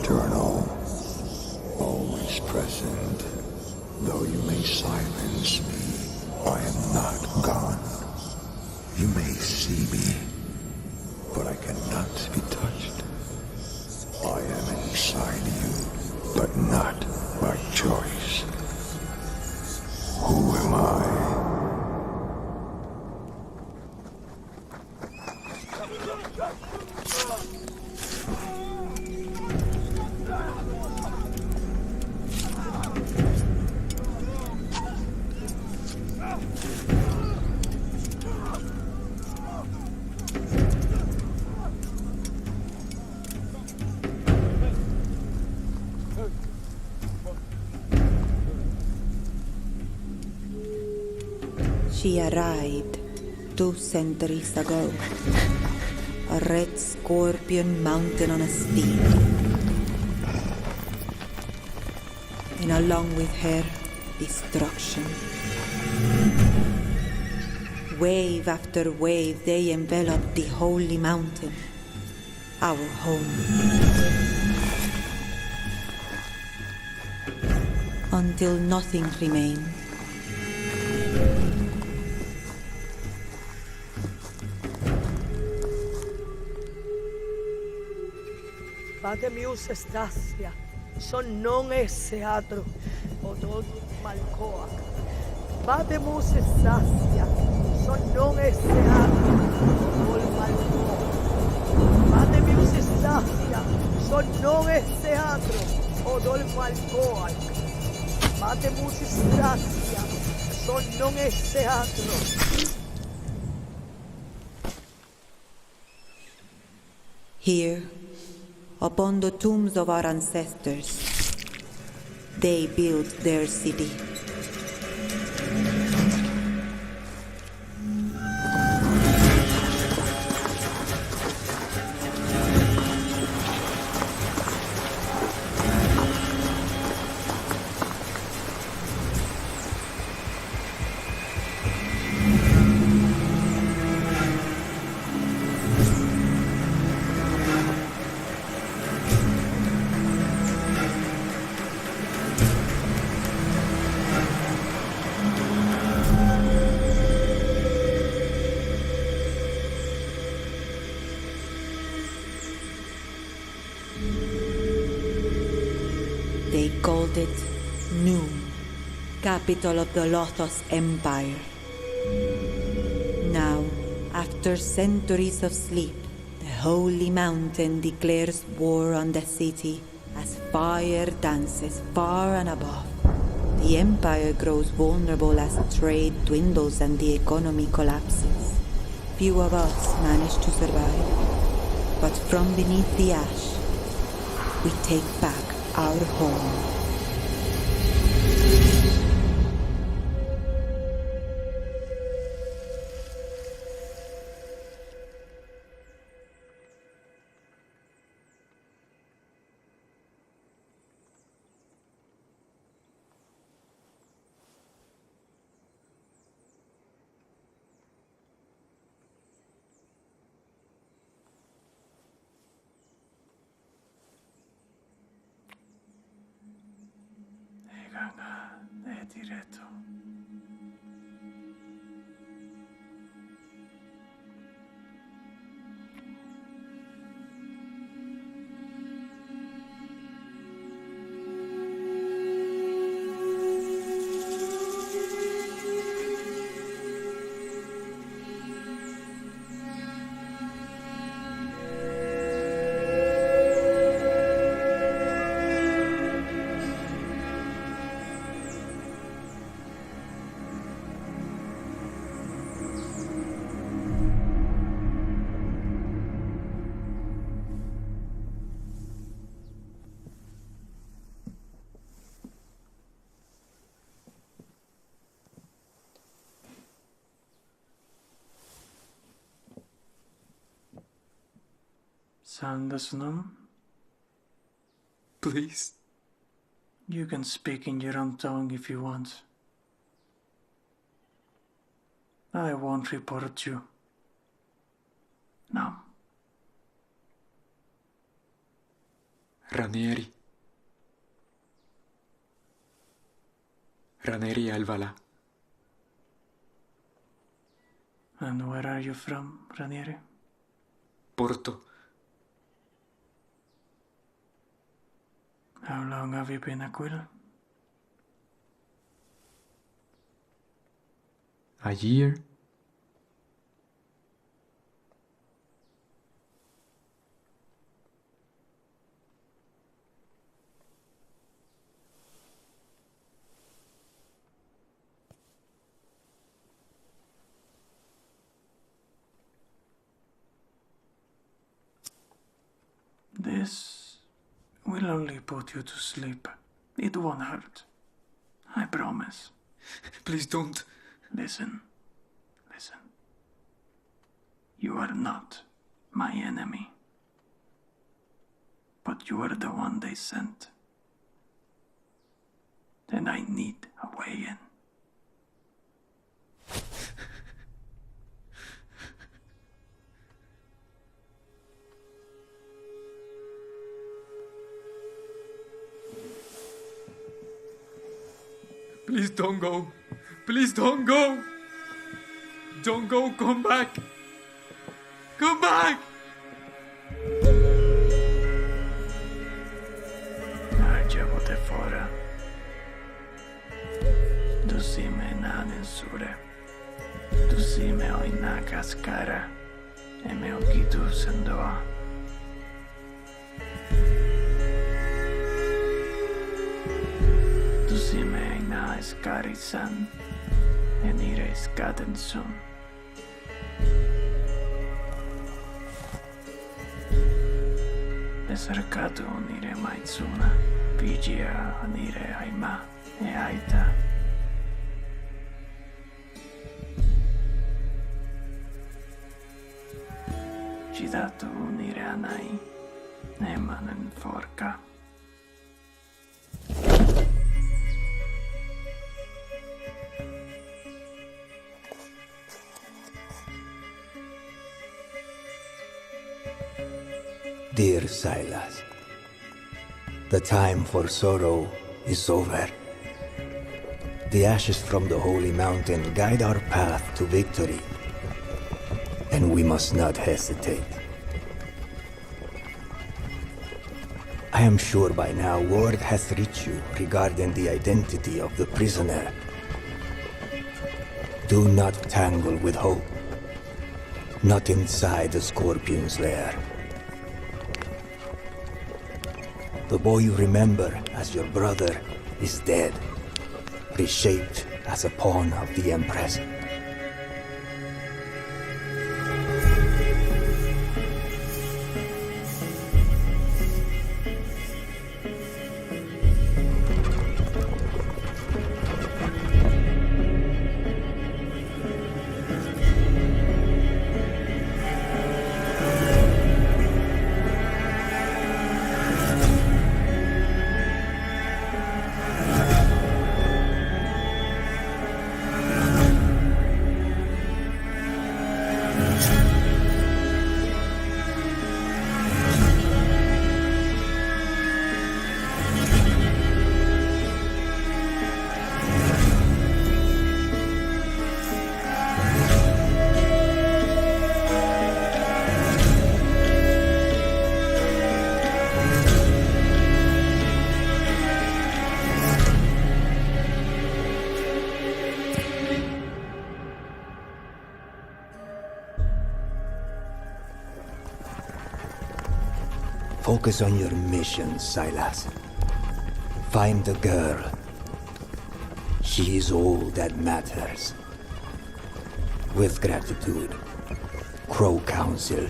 eternal, always present. Though you may silence me, I am not gone. You may see me, but I cannot be touched. I am inside you, but not by choice. Who am I? She arrived 2 centuries ago. A red scorpion mounted on a steed. And along with her, destruction. Wave after wave, they enveloped the holy mountain, our home. Until nothing remained. Vademius estasia, son non esseatro, odor malcoa. Vademus estasia, son non esseatro, odor malcoa. Vademius estasia, son non esseatro, odor malcoa. Vademus estasia, son non esseatro. Here, upon the tombs of our ancestors, they built their city. They called it Noon, capital of the Lothos Empire. Now, after centuries of sleep, the Holy Mountain declares war on the city as fire dances far and above. The Empire grows vulnerable as trade dwindles and the economy collapses. Few of us manage to survive, but from beneath the ash, we take back our home. Diretto. Sandasnum? Please? You can speak in your own tongue if you want. I won't report you. No. Ranieri. Ranieri Alvala. And where are you from, Ranieri? Porto. How long have you been a quill? A year. This will only put you to sleep. It won't hurt. I promise. Please don't. Listen. You are not my enemy. But you are the one they sent. And I need a way in. Please don't go. Please don't go. Don't go. Come back. Come back. Argevo te fora. Du si me na nensure. Du si me o ina cascara. E me o gitu sendoa. Du si me ina skarisan. E nire skadensun. Cercato unire maitsuna, vigia unire aima e aita. Ci dato unire anai, e manen forca. Dear Silas, the time for sorrow is over. The ashes from the holy mountain guide our path to victory, and we must not hesitate. I am sure by now word has reached you regarding the identity of the prisoner. Do not tangle with hope, not inside the scorpion's lair. The boy you remember as your brother is dead, reshaped as a pawn of the Empress. Focus on your mission, Silas. Find the girl. She is all that matters. With gratitude, Crow Council.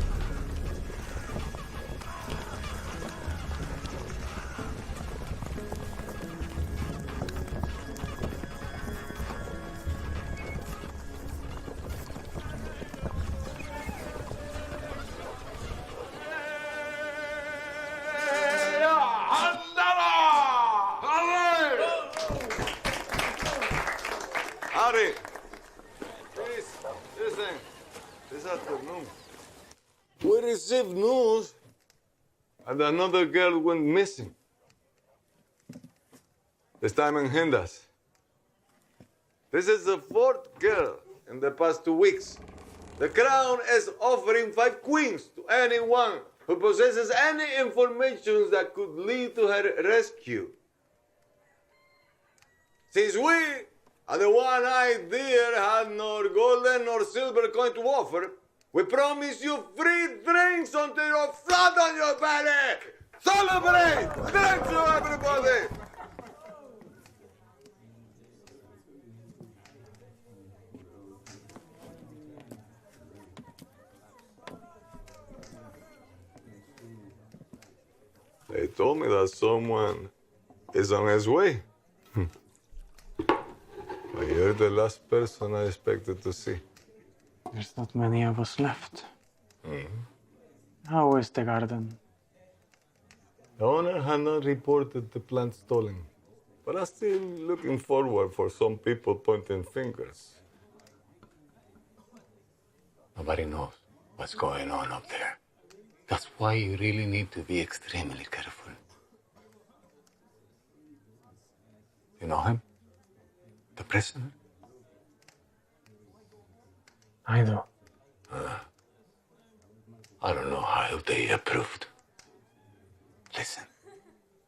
We received news and another girl went missing. This time in Hindas. This is the fourth girl in the past 2 weeks. The crown is offering 5 queens to anyone who possesses any information that could lead to her rescue. Since we, and the one-eyed deer, had nor golden nor silver coin to offer, we promise you free drinks until you're flat on your belly! Celebrate! Thank you, everybody! They told me that someone is on his way. But you're the last person I expected to see. There's not many of us left. How is the garden? The owner had not reported the plant stolen, but I'm still looking forward for some people pointing fingers. Nobody knows what's going on up there. That's why you really need to be extremely careful. You know him? The prisoner? I do. I don't know how they approved. Listen,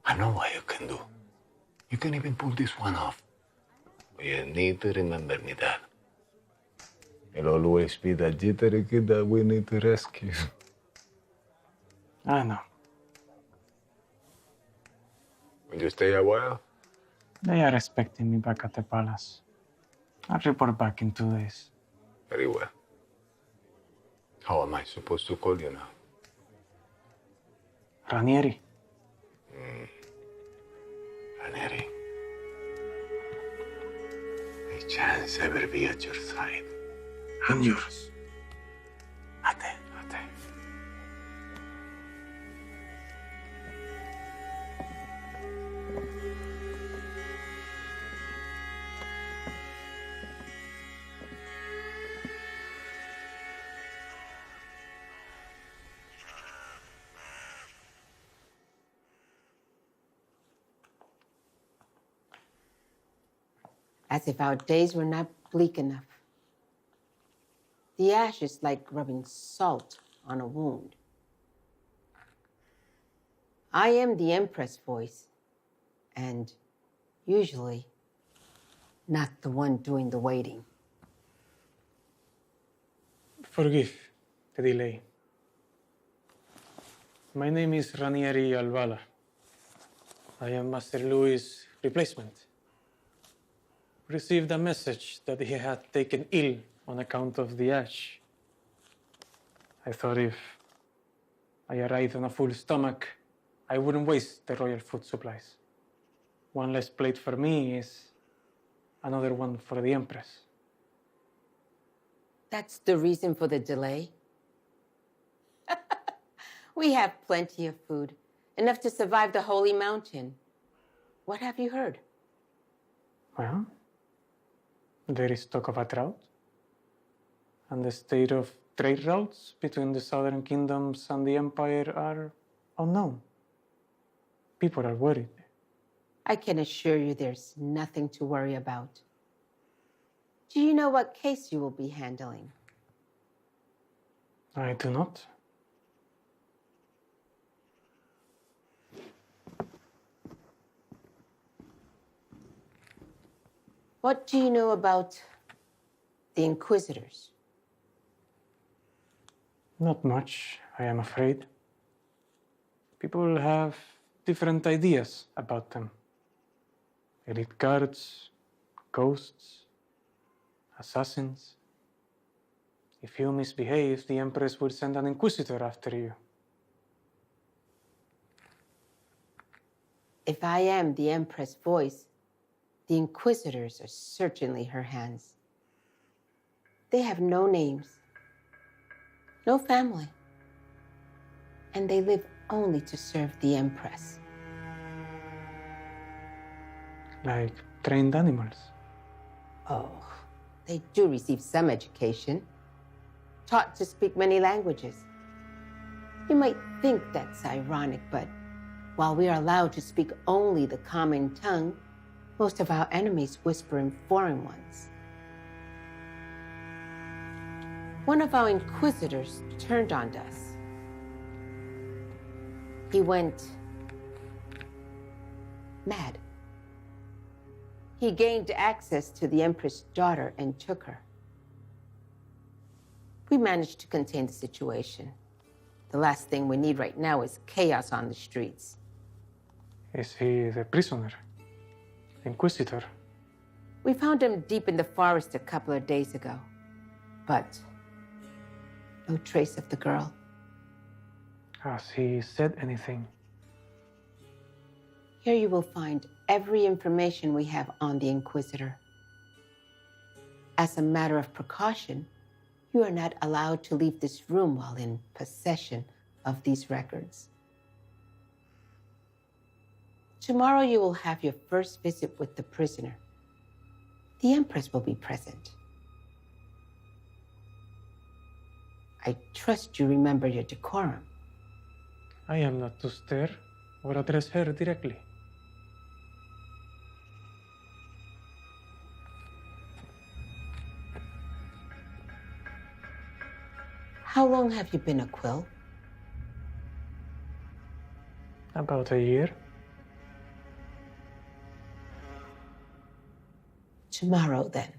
I know what you can do. You can even pull this one off. But you need to remember me, Dad. It'll always be that jittery kid that we need to rescue. I know. Will you stay a while? They are expecting me back at the palace. I'll report back in 2 days. Very well. How am I supposed to call you now? Ranieri. Ranieri. May chance ever be at your side. And yours. Ate. As if our days were not bleak enough. The ash is like rubbing salt on a wound. I am the Empress voice, and usually not the one doing the waiting. Forgive the delay. My name is Ranieri Alvala. I am Master Louis' replacement. Received a message that he had taken ill on account of the ash. I thought if I arrived on a full stomach, I wouldn't waste the royal food supplies. One less plate for me is another one for the Empress. That's the reason for the delay? We have plenty of food, enough to survive the Holy Mountain. What have you heard? Well, there is talk of a drought, and the state of trade routes between the southern kingdoms and the Empire are unknown. People are worried. I can assure you there's nothing to worry about. Do you know what case you will be handling? I do not. What do you know about the Inquisitors? Not much, I am afraid. People have different ideas about them. Elite guards, ghosts, assassins. If you misbehave, the Empress will send an Inquisitor after you. If I am the Empress voice, the Inquisitors are certainly her hands. They have no names, no family, and they live only to serve the Empress. Like trained animals. Oh, they do receive some education, taught to speak many languages. You might think that's ironic, but while we are allowed to speak only the common tongue, most of our enemies whisper in foreign ones. One of our inquisitors turned on us. He went mad. He gained access to the Empress' daughter and took her. We managed to contain the situation. The last thing we need right now is chaos on the streets. Is he the prisoner? Inquisitor? We found him deep in the forest a couple of days ago, but no trace of the girl. Has he said anything? Here you will find every information we have on the Inquisitor. As a matter of precaution, you are not allowed to leave this room while in possession of these records. Tomorrow you will have your first visit with the prisoner. The Empress will be present. I trust you remember your decorum. I am not to stare or address her directly. How long have you been a Quill? About a year. Tomorrow, then.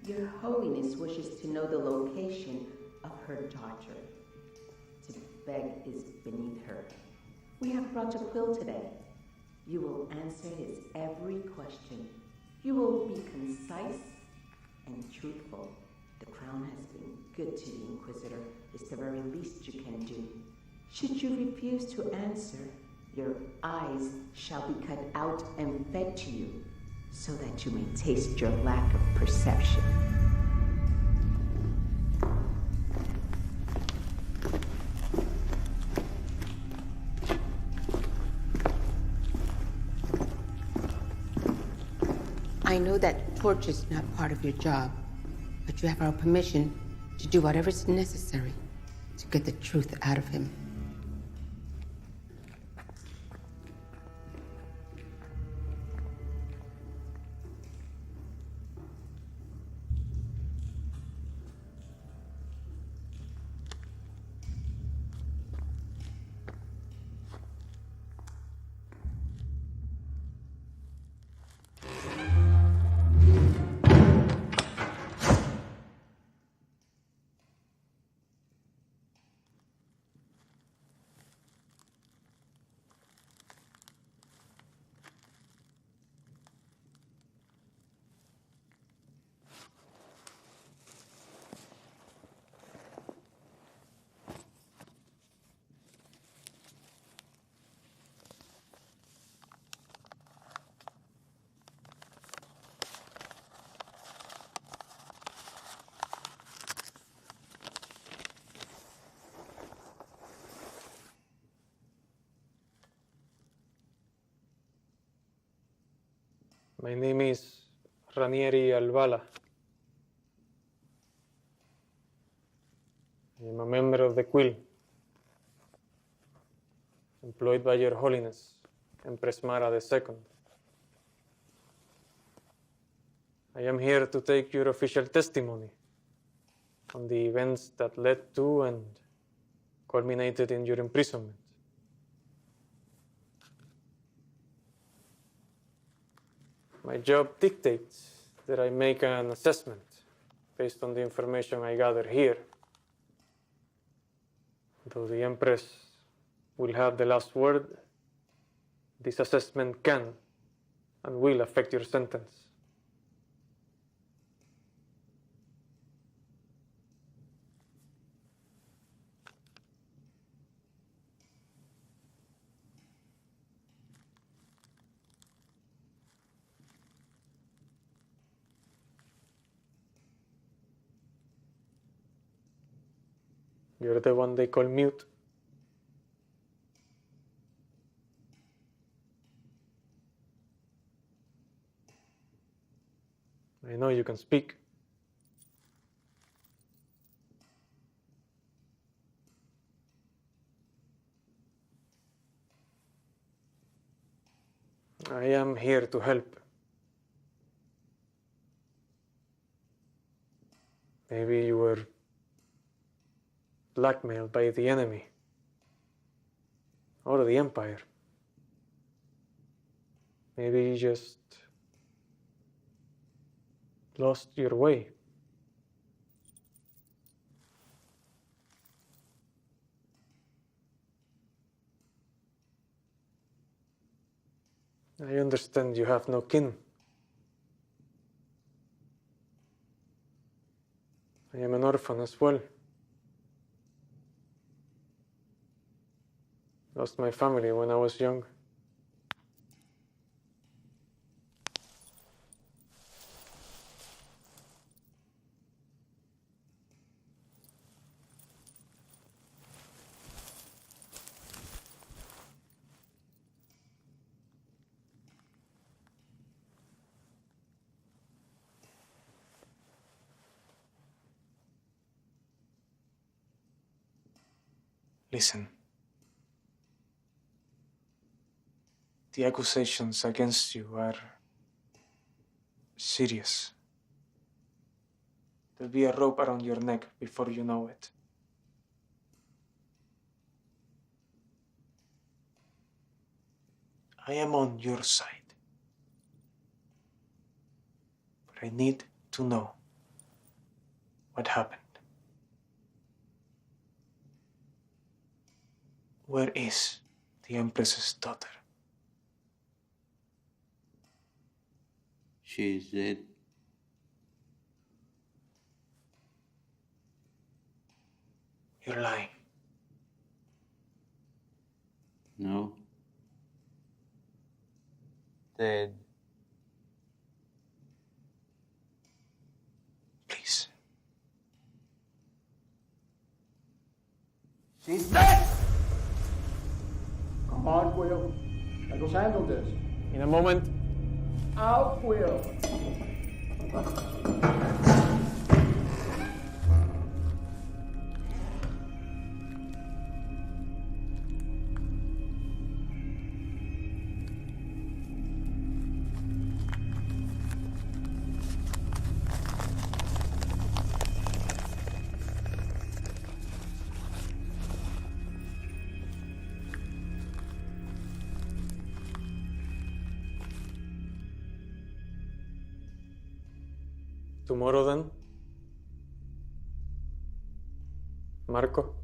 Your Holiness wishes to know the location of her daughter. To beg is beneath her. We have brought a Quill today. You will answer his every question. You will be concise and truthful. The Crown has been good to the Inquisitor. It's the very least you can do. Should you refuse to answer, your eyes shall be cut out and fed to you, so that you may taste your lack of perception. I know that torture is not part of your job, but you have our permission to do whatever is necessary to get the truth out of him. My name is Ranieri Alvala. I am a member of the Quill, employed by Your Holiness, Empress Mara II. I am here to take your official testimony on the events that led to and culminated in your imprisonment. My job dictates that I make an assessment based on the information I gather here. Though the Empress will have the last word, this assessment can and will affect your sentence. You're the one they call mute. I know you can speak. I am here to help. Maybe you were blackmailed by the enemy or the Empire. Maybe you just lost your way. I understand you have no kin. I am an orphan as well. Lost my family when I was young. Listen. The accusations against you are serious. There'll be a rope around your neck before you know it. I am on your side. But I need to know what happened. Where is the Empress's daughter? She's dead. You're lying. No. Dead. Please. She's dead! Come on, Will. Let us handle this. In a moment. Out, Will. Tomorrow then? Marco?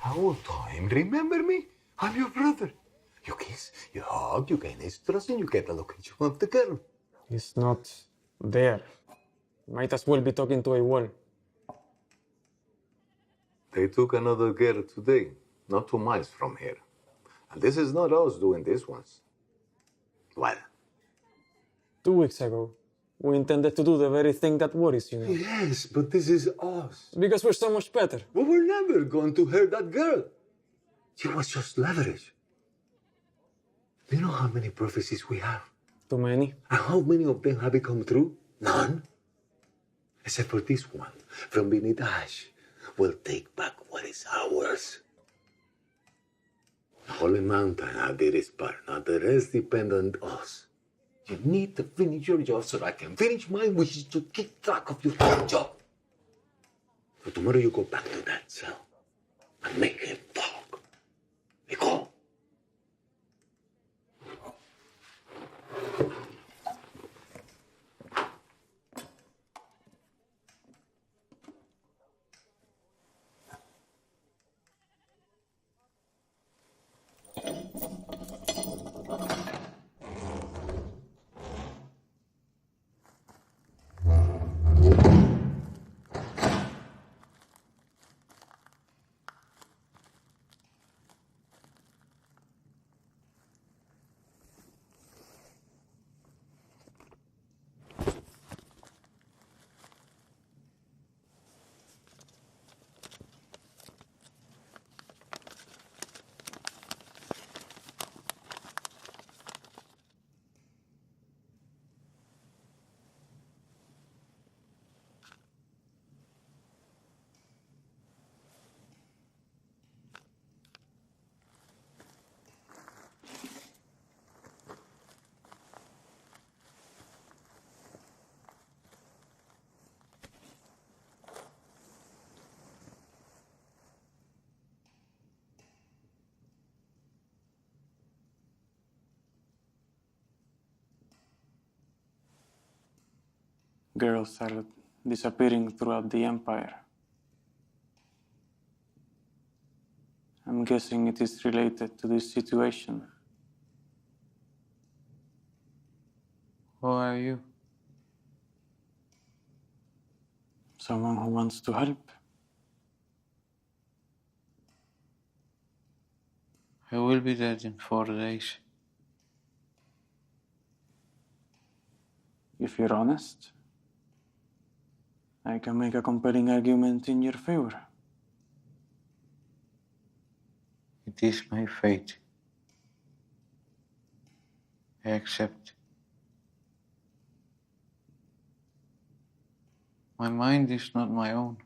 Our time, remember me? I'm your brother. You kiss, you hug, you gain his trust, and you get the location of the girl. He's not there. Might as well be talking to a wall. They took another girl today, not 2 miles from here. And this is not us doing this once. Well, 2 weeks ago, we intended to do the very thing that worries you now. yes, but this is us. Because we're so much better. We were never going to hurt that girl. She was just leverage. Do you know how many prophecies we have? Too many? And how many of them have become true? None. Except for this one, from beneath ash. We'll take back what is ours. The Holy Mountain did its part. Now the rest depend on us. You need to finish your job so that I can finish mine, which is to keep track of your current job. So tomorrow you go back to that cell and make him talk. Go. Girls are disappearing throughout the empire. I'm guessing it is related to this situation. Who are you? Someone who wants to help. I will be dead in 4 days. If you're honest, I can make a compelling argument in your favor. It is my fate. I accept. My mind is not my own.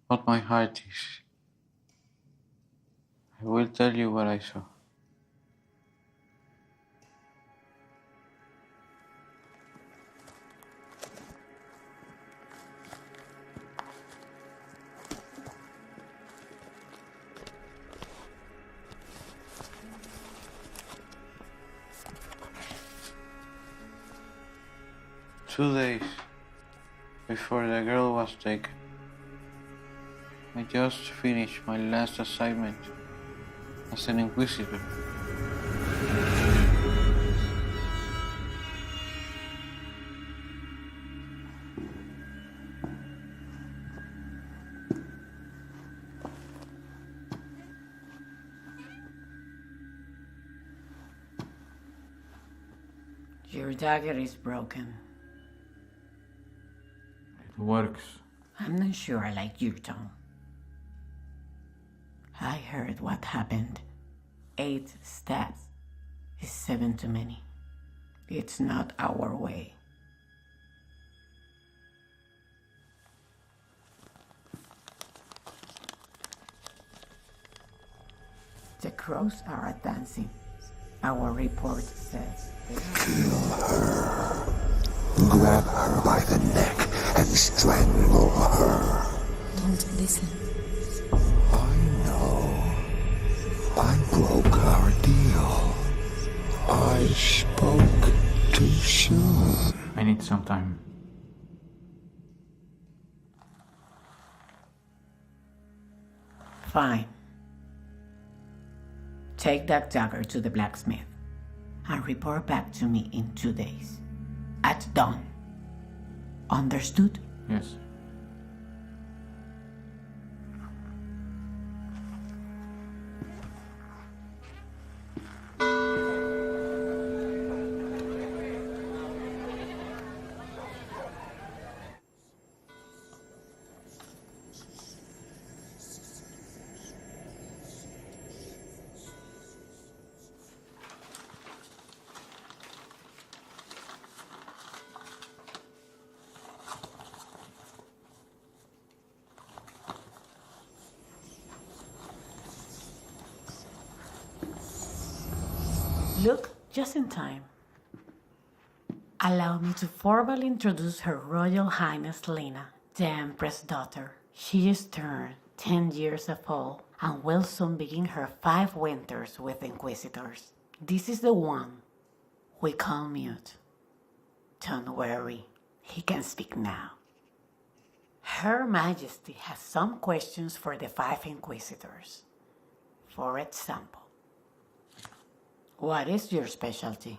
What my heart is. I will tell you what I saw. Two days before the girl was taken, I just finished my last assignment as an inquisitor. Your dagger is broken. It works. I'm not sure I like your tone. I heard what happened. 8 stats is 7 too many. It's not our way. The crows are advancing. Our report says. Kill her. Grab her by the neck and strangle her. Don't listen. I know. I broke our deal. I spoke too soon. I need some time. Fine. Take that dagger to the blacksmith and report back to me in 2 days. At dawn. Understood? Yes. Look, just in time. Allow me to formally introduce Her Royal Highness Lena, the Empress daughter. She is turned 10 years of old and will soon begin her 5 winters with Inquisitors. This is the one we call Mute. Don't worry, he can speak now. Her Majesty has some questions for the 5 Inquisitors. For example, what is your specialty?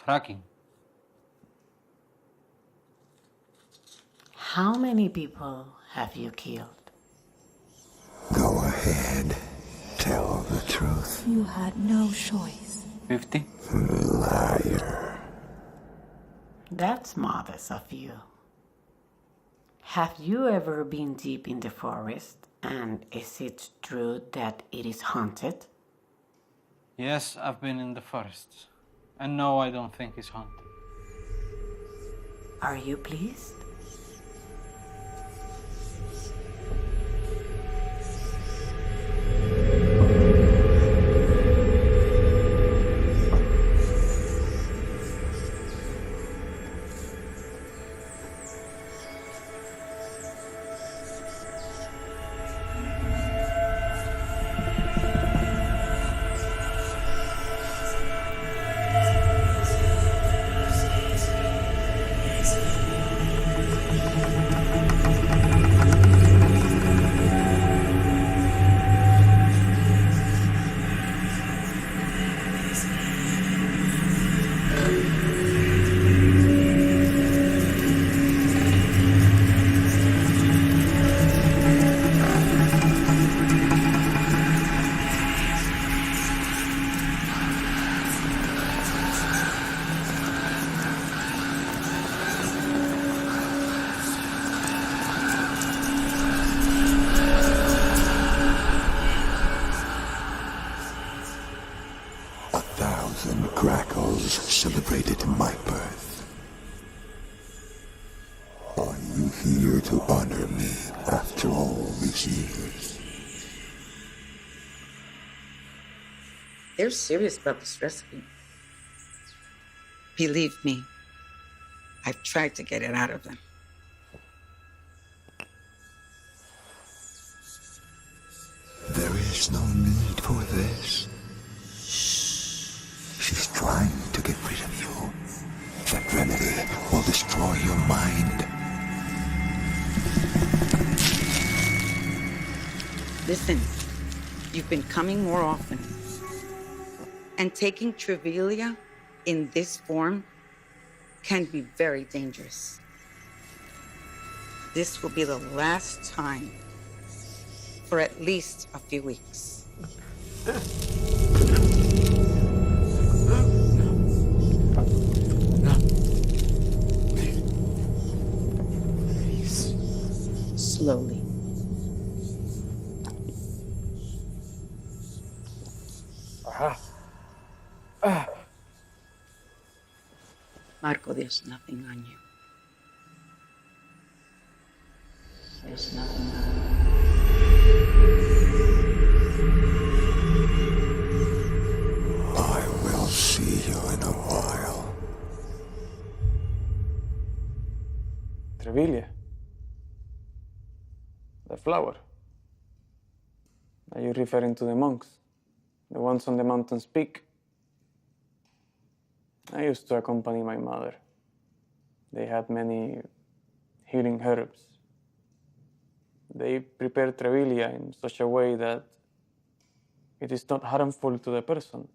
Tracking. How many people have you killed? Go ahead. Tell the truth. You had no choice. 50? Liar. That's modest of you. Have you ever been deep in the forest, and is it true that it is haunted? Yes, I've been in the forest. And no, I don't think it's haunted. Are you pleased? Crackles celebrated my birth. Are you here to honor me after all these years? They're serious about this recipe. Believe me, I've tried to get it out of them. There is no need for this. She's trying to get rid of you. That remedy will destroy your mind. Listen, you've been coming more often. And taking Travelia in this form can be very dangerous. This will be the last time for at least a few weeks. Slowly. Marco, there's nothing on you. There's nothing on you. I will see you in a while. Travelia. The flower. Are you referring to the monks? The ones on the mountain's peak? I used to accompany my mother. They had many healing herbs. They prepare Travelia in such a way that it is not harmful to the person,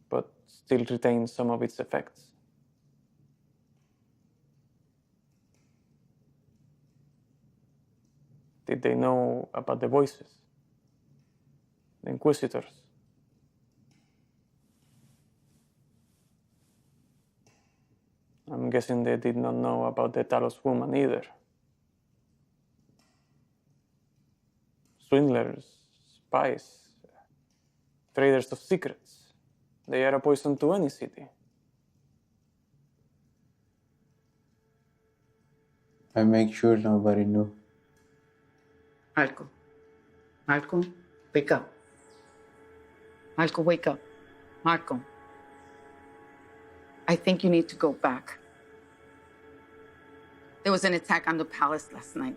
but still retains some of its effects. Did they know about the voices? The Inquisitors? I'm guessing they did not know about the Talos woman either. Swindlers, spies, traders of secrets. They are a poison to any city. I make sure nobody knew. Marco, Marco, wake up. Marco, wake up. Marco. I think you need to go back. There was an attack on the palace last night.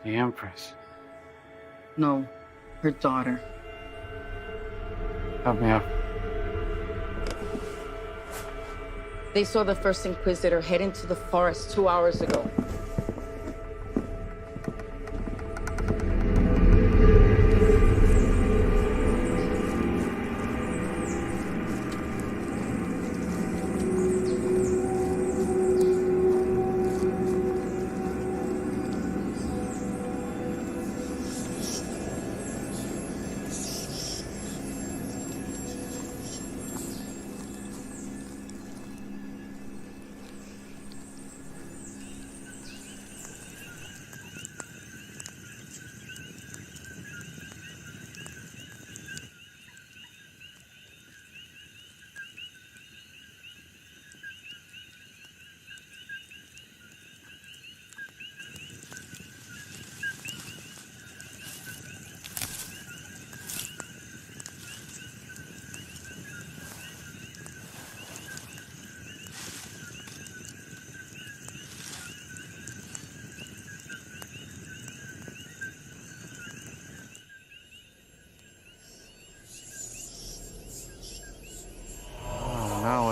The Empress. No, her daughter. Help me up. They saw the first Inquisitor head into the forest 2 hours ago.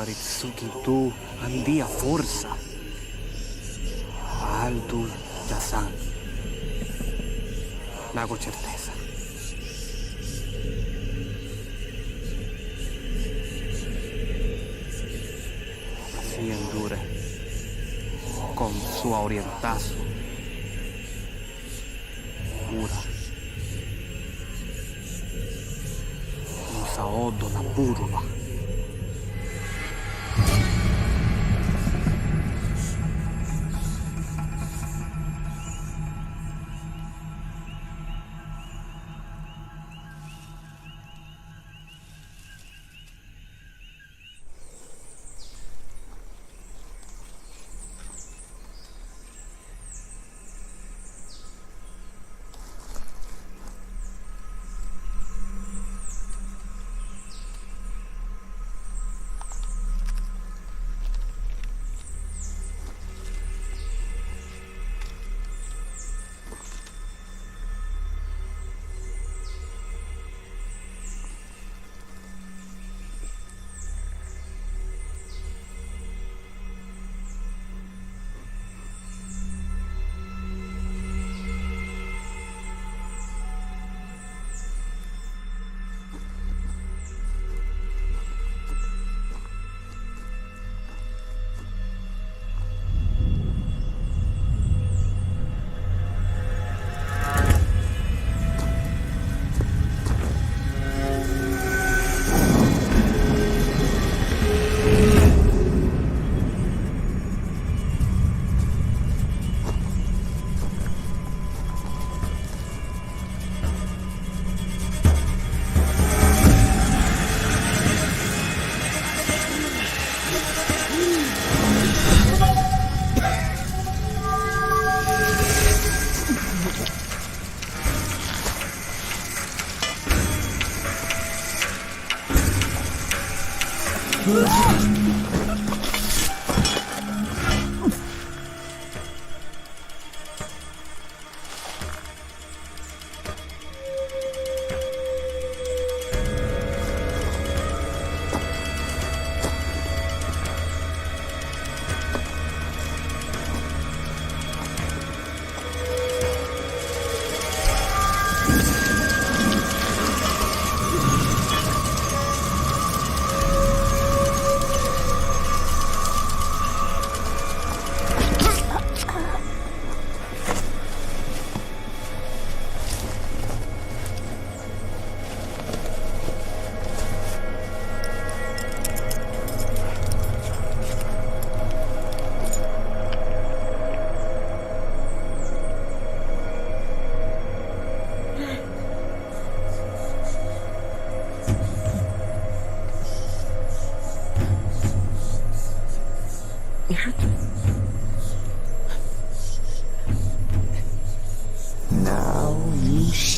Ritsuki tu andia forza. Alto Yasan. Lago certeza. Así endure. Con su orientazo. Pura. Un saodo na burba.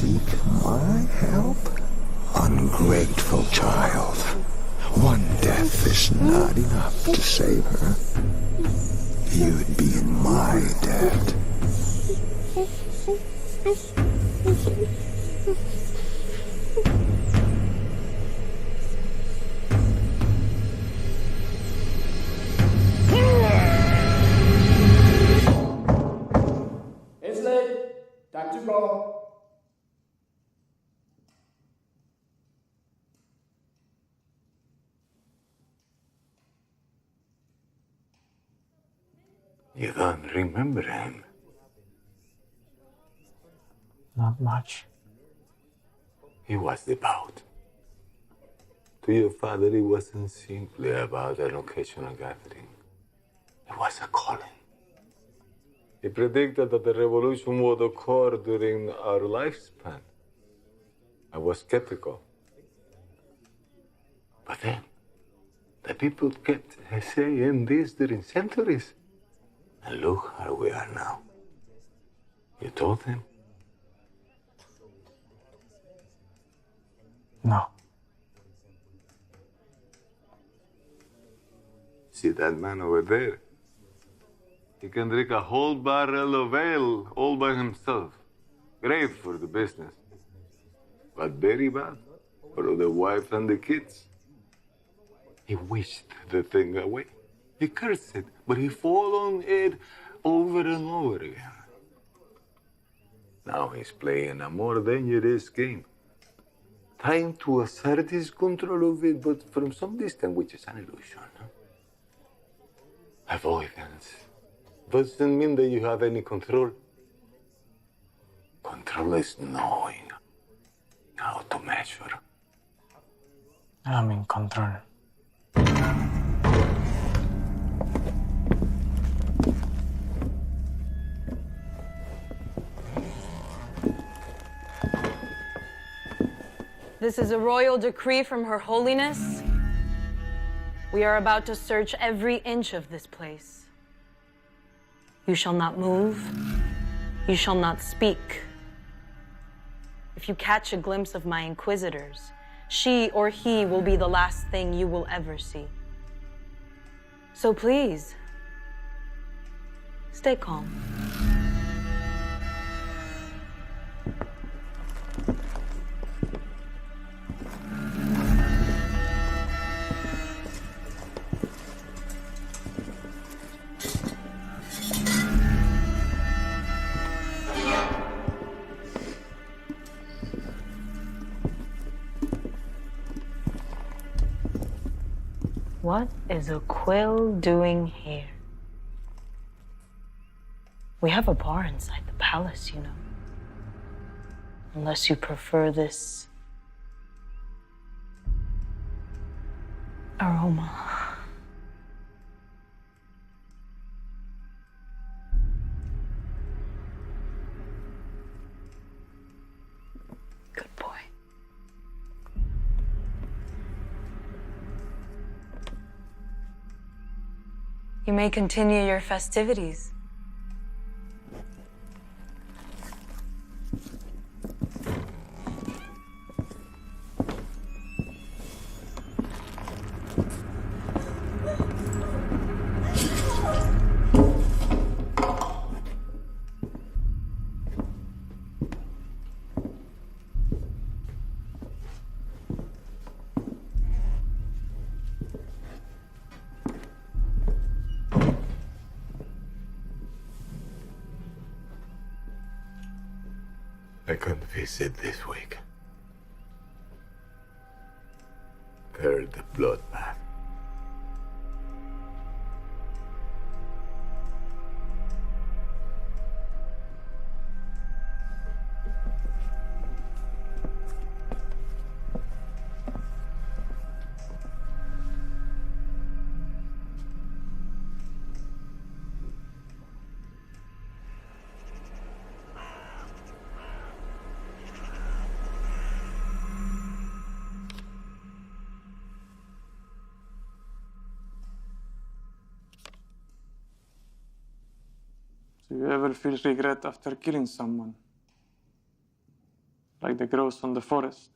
seek my help? Ungrateful child. One death is not enough to save her. You'd be in my debt. It's late. Time to go. You don't remember him? Not much. He was devout. To your father, it wasn't simply about an occasional gathering. It was a calling. He predicted that the revolution would occur during our lifespan. I was skeptical. But then, the people kept saying this during centuries. And look how we are now. You told him? No. See that man over there? He can drink a whole barrel of ale all by himself. Great for the business. But very bad for the wife and the kids. He wished the thing away. He cursed it, but he fell on it over and over again. Now he's playing a more dangerous game. Trying to assert his control of it, but from some distance, which is an illusion. Avoidance doesn't mean that you have any control. Control is knowing how to measure. I'm in control. This is a royal decree from Her Holiness. We are about to search every inch of this place. You shall not move. You shall not speak. If you catch a glimpse of my inquisitors, she or he will be the last thing you will ever see. So please, stay calm. What is a quill doing here? We have a bar inside the palace, you know. Unless you prefer this aroma. Good boy. You may continue your festivities. I couldn't visit this week. Third bloodbath. Do you ever feel regret after killing someone? like the growth on the forest.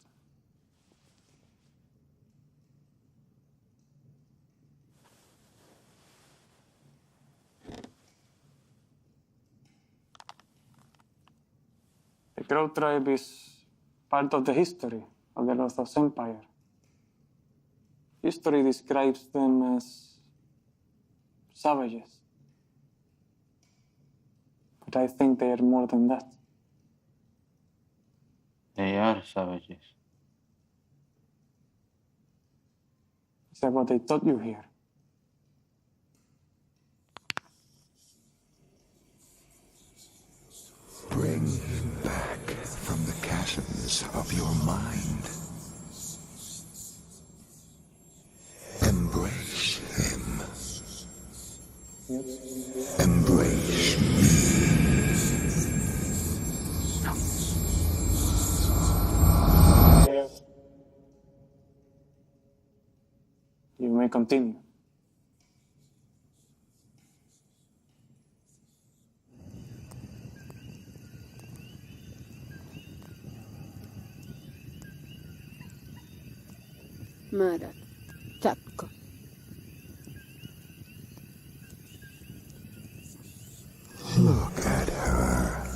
The Crow tribe is part of the history of the Lothos Empire. History describes them as savages. But I think they are more than that. They are savages. Is that what they taught you here? Bring him back from the chasms of your mind. Embrace him. Embrace me. You may continue. ماذا تبكي؟ Look at her.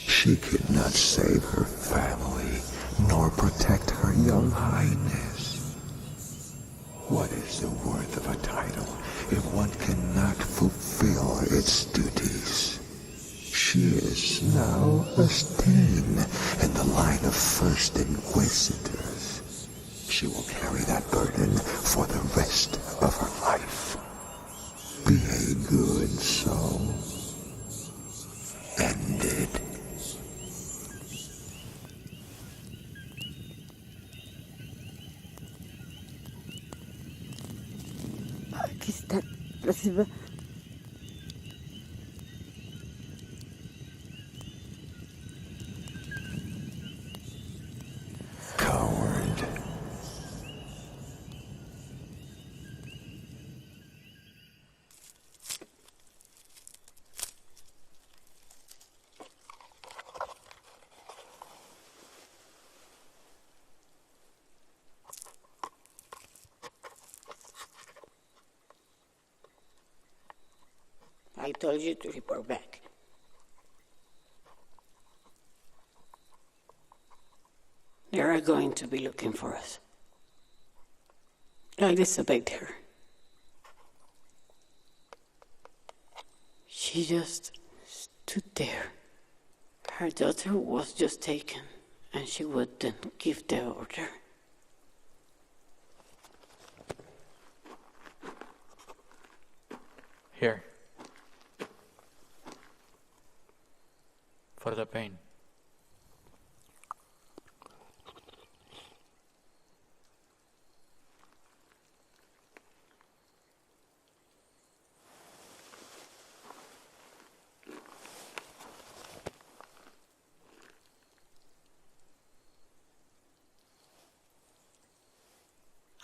She could not save her family, nor protect her young highness. What is the worth of a title if one cannot fulfill its duties? She is now a stain in the line of first inquisitors. She will carry that burden for the rest of her life. Be a good soul. End it. Pakistan recibe Coward. I told you to report back. They are going to be looking for us. I disobeyed her. She just stood there. Her daughter was just taken, and she wouldn't give the order. Here. For the pain.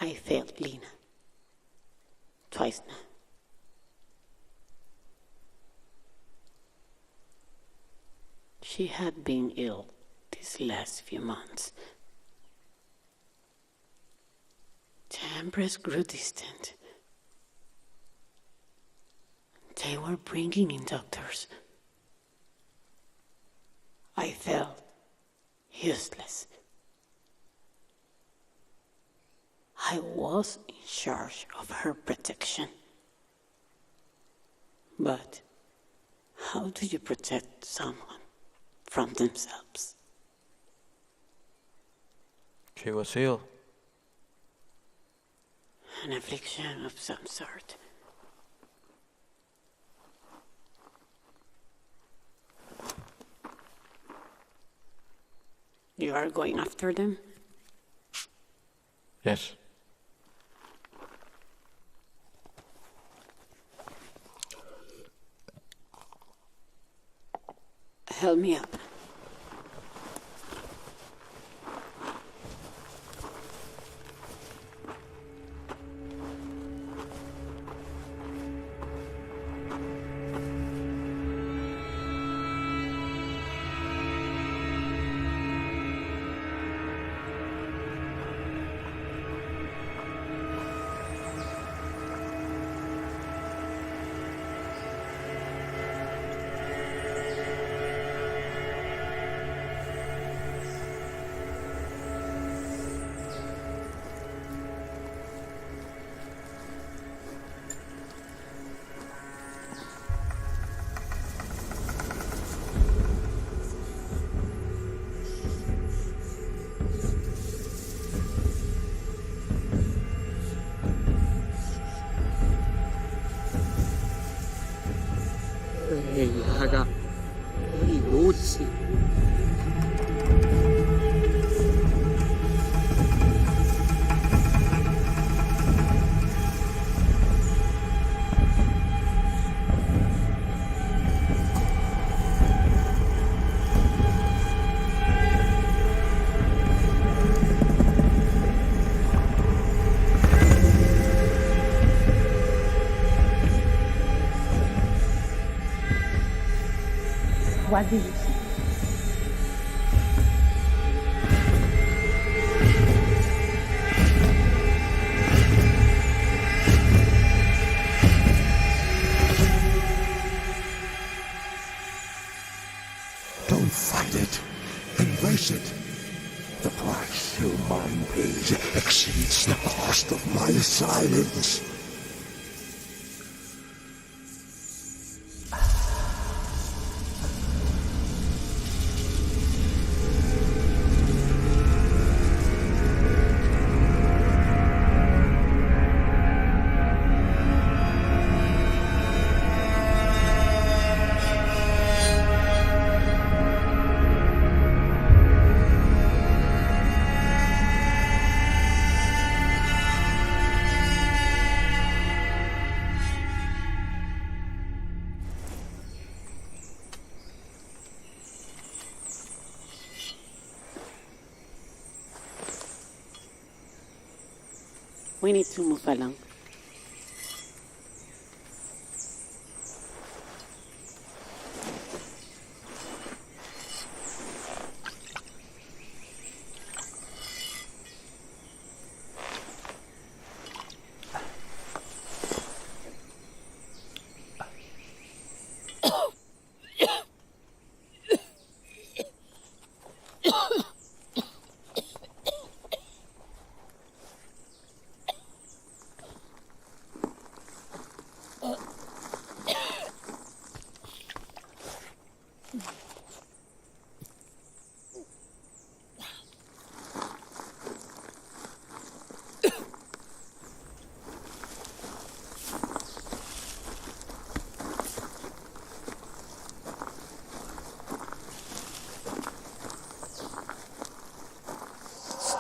I failed Lena. Twice now. She had been ill these last few months. The Empress grew distant. They were bringing in doctors. I felt useless. I was in charge of her protection. But how do you protect someone from themselves? She was ill. An affliction of some sort. You are going after them? Yes. Help me up. حاجة يوتسي. What do you see? Don't fight it. Embrace it. The price your mind pays exceeds the cost of my silence. We need to move along.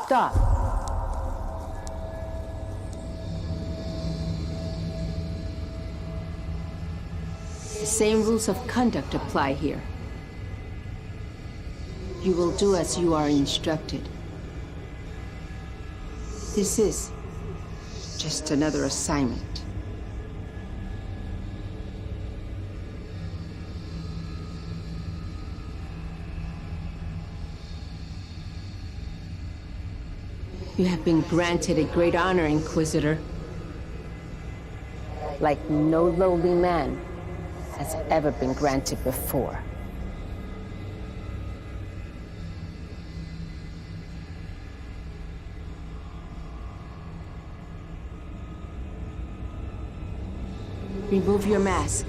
Stop. The same rules of conduct apply here. You will do as you are instructed. This is just another assignment. You have been granted a great honor, Inquisitor. Like no lowly man has ever been granted before. Remove your mask.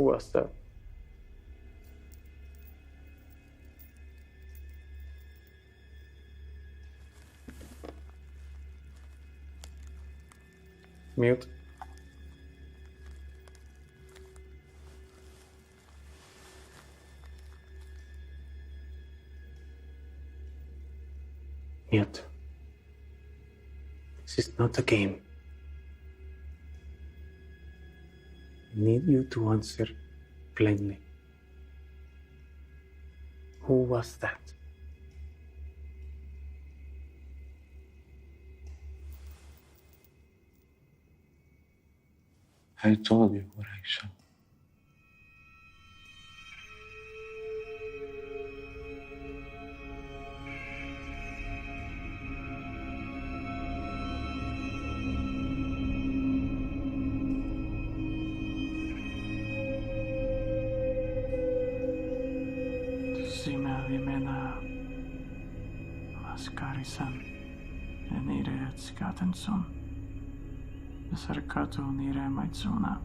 was that? Mute. Mute. This is not a game. I need you to answer plainly. Who was that? I told you what I saw. Maskarisan, Enire Skatenson, Sarkato Nire Maitsuna,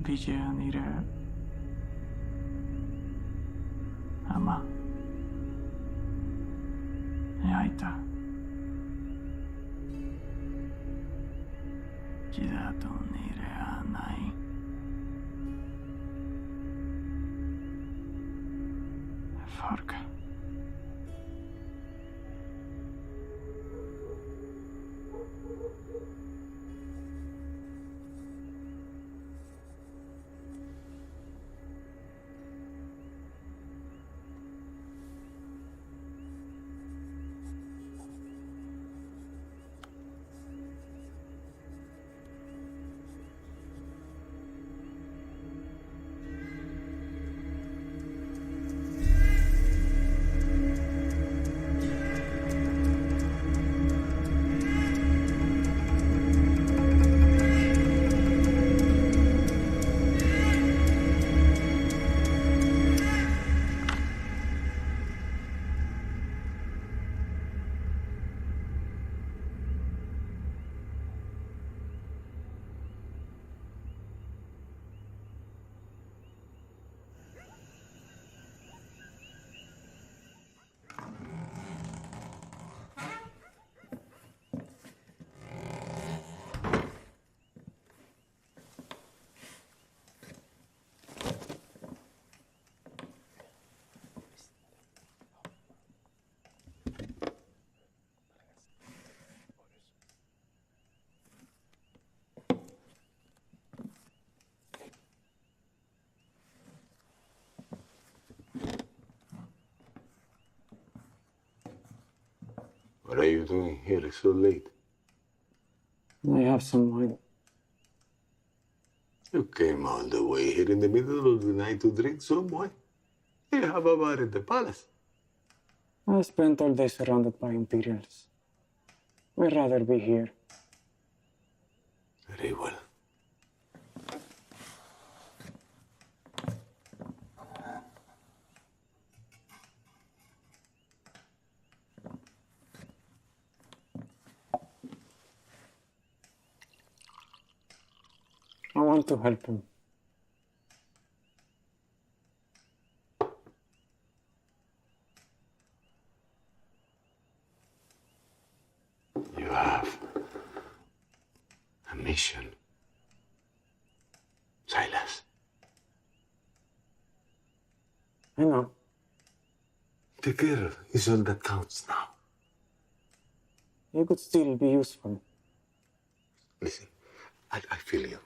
Vijaya Nire Ama, Aita, Kidato Nire Anai, Forka. What are you doing here? It's so late. I have some wine. You came all the way here in the middle of the night to drink some wine. You have a bar at the palace. I spent all day surrounded by Imperials. I'd rather be here. Very well. I want to help him. You have a mission, Silas. I know. The girl is all that counts now. You could still be useful. Listen, I feel you.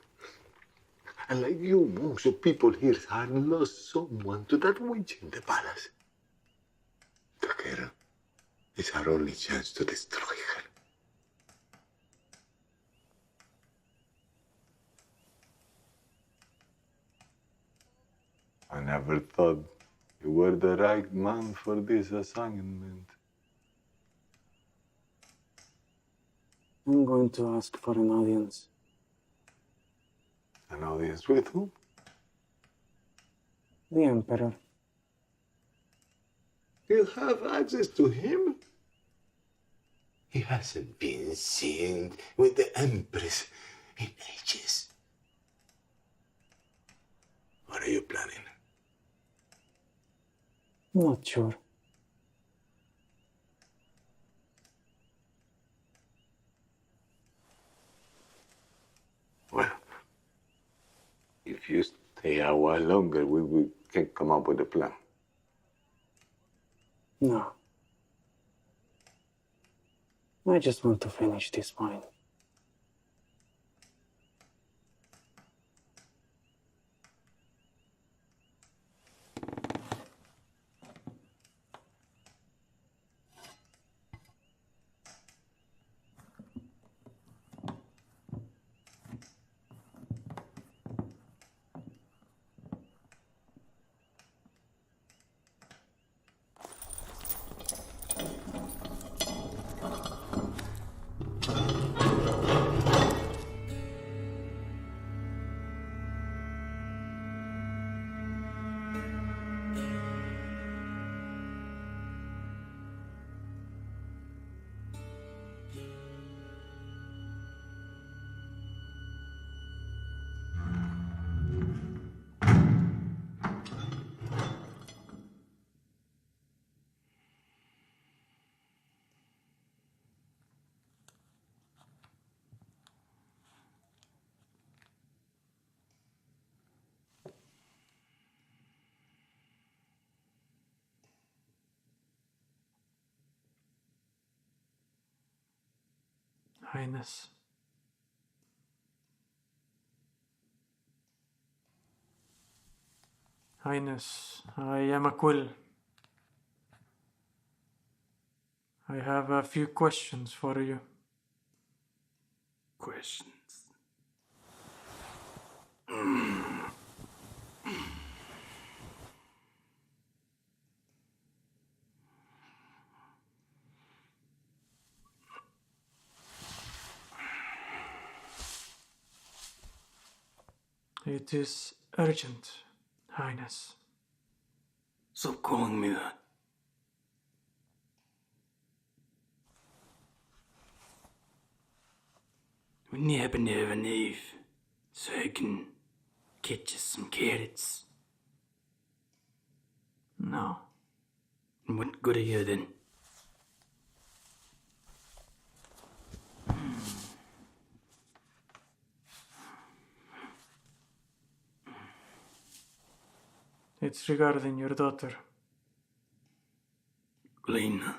And like you, most of people here have lost someone to that witch in the palace. The girl is our only chance to destroy her. I never thought you were the right man for this assignment. I'm going to ask for an audience. An audience with whom? The Emperor. You have access to him? He hasn't been seen with the Empress in ages. What are you planning? Not sure. Well, if you stay a while longer, we can come up with a plan. No. I just want to finish this wine. Highness. Highness, I am a quill. I have a few questions for you. Questions. It is urgent, Highness. Stop calling me that. Wouldn't you happen to have a knife so I can get you some carrots? No. And what good are you then? It's regarding your daughter. Lena.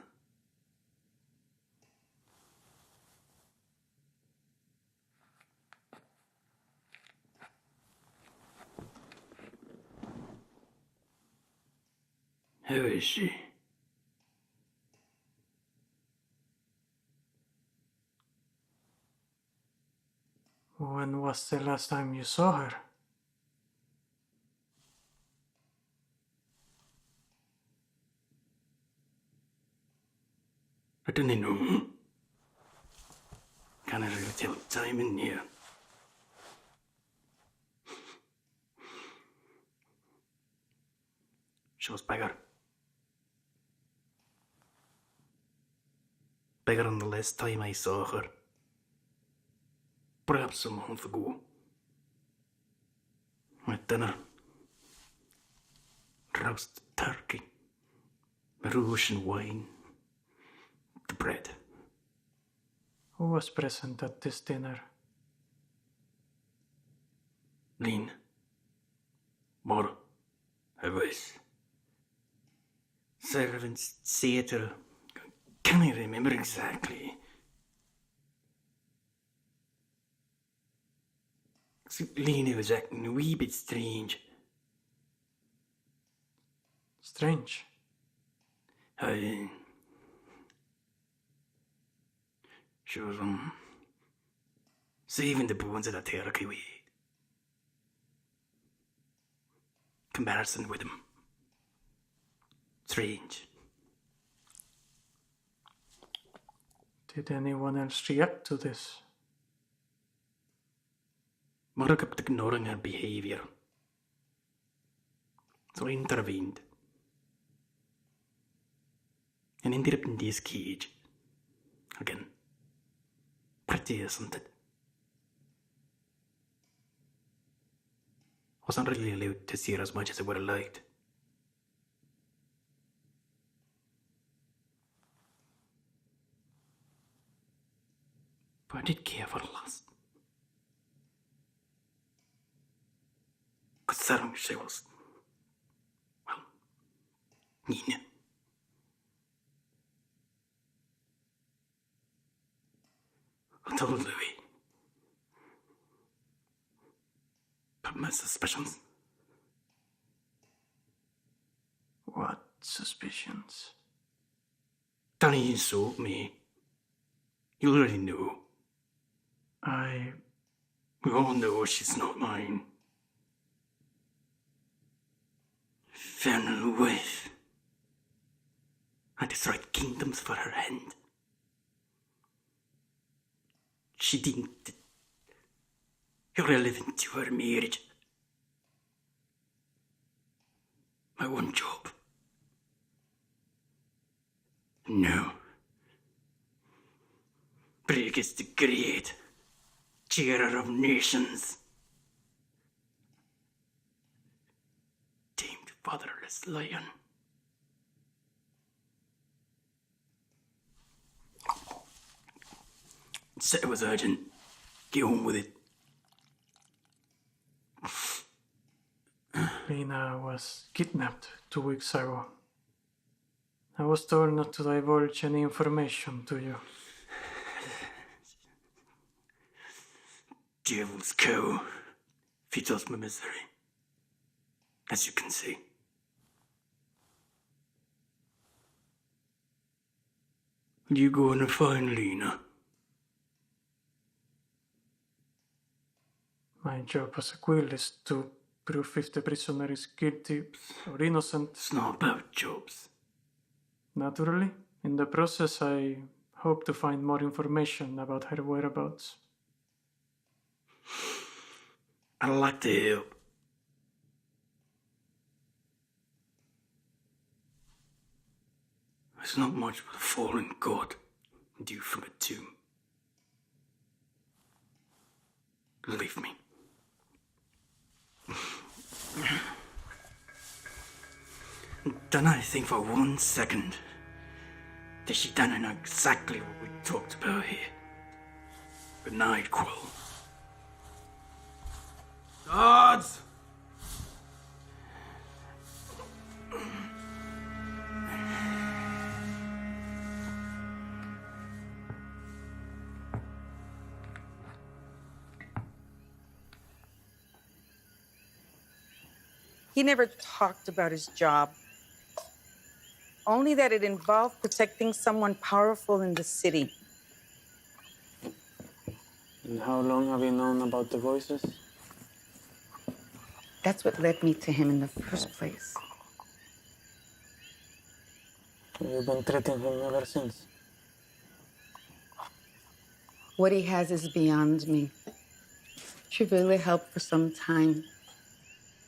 How is she? When was the last time you saw her? I don't know. Can't really tell time in here. She was bigger. Bigger than the last time I saw her. Perhaps a month ago. At dinner. Roasted turkey. Russian wine. The bread. Who was present at this dinner? Lean. More. I was. Servants, theatre. Can't I remember exactly? Lena was acting a wee bit strange. Strange. She was, saving the bones of the turkey we ate. Comparison with him. Strange. Did anyone else react to this? Mother kept ignoring her behavior. So I intervened. And ended up in this cage. Again. Pretty, isn't it? Wasn't really allowed to see her as much as I would have liked. But I did care for the last. Considering she was, well, Nina. I told Louis. But my suspicions. What suspicions? Don't insult me. You already knew. We all know she's not mine. Infernal wife. I destroyed kingdoms for her hand. She deemed it irrelevant to her marriage. My one job. No. Break is the great cheerer of nations. Tamed fatherless lion. Said it was urgent. Get on with it. Lena was kidnapped 2 weeks ago. I was told not to divulge any information to you. Devil's cow feeds off my misery, as you can see. You go and find Lena. My job as a quill is to prove if the prisoner is guilty or innocent. It's not about jobs. Naturally, in the process, I hope to find more information about her whereabouts. I'd like to help. There's not much but a fallen god due from a tomb. Leave me. Don't I think for 1 second that she didn't know exactly what we talked about here. Good night, Quill. Gods! He never talked about his job, only that it involved protecting someone powerful in the city. And how long have you known about the voices? That's what led me to him in the first place. You've been treating him ever since. What he has is beyond me. She really helped for some time,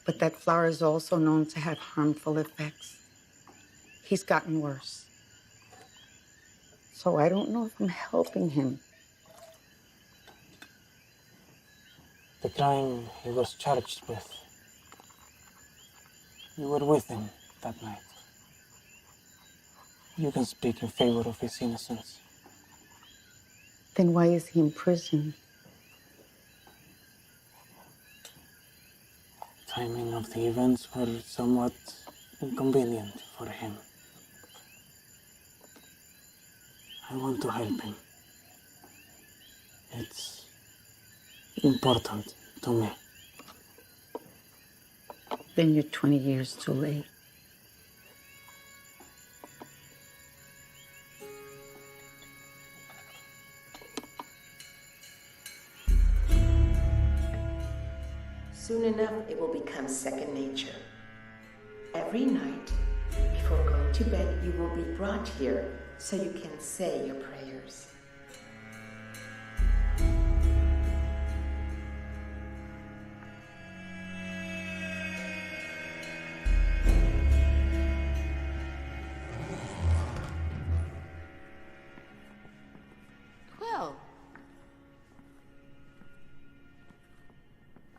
but that flower is also known to have harmful effects. He's gotten worse. So I don't know if I'm helping him. The crime he was charged with. You were with him that night. You can speak in favor of his innocence. Then why is he in prison? Timing of the events were somewhat inconvenient for him. I want to help him. It's important to me. Then you're 20 years too late. Soon enough, it will become second nature. Every night, before going to bed, you will be brought here so you can say your prayers. Well,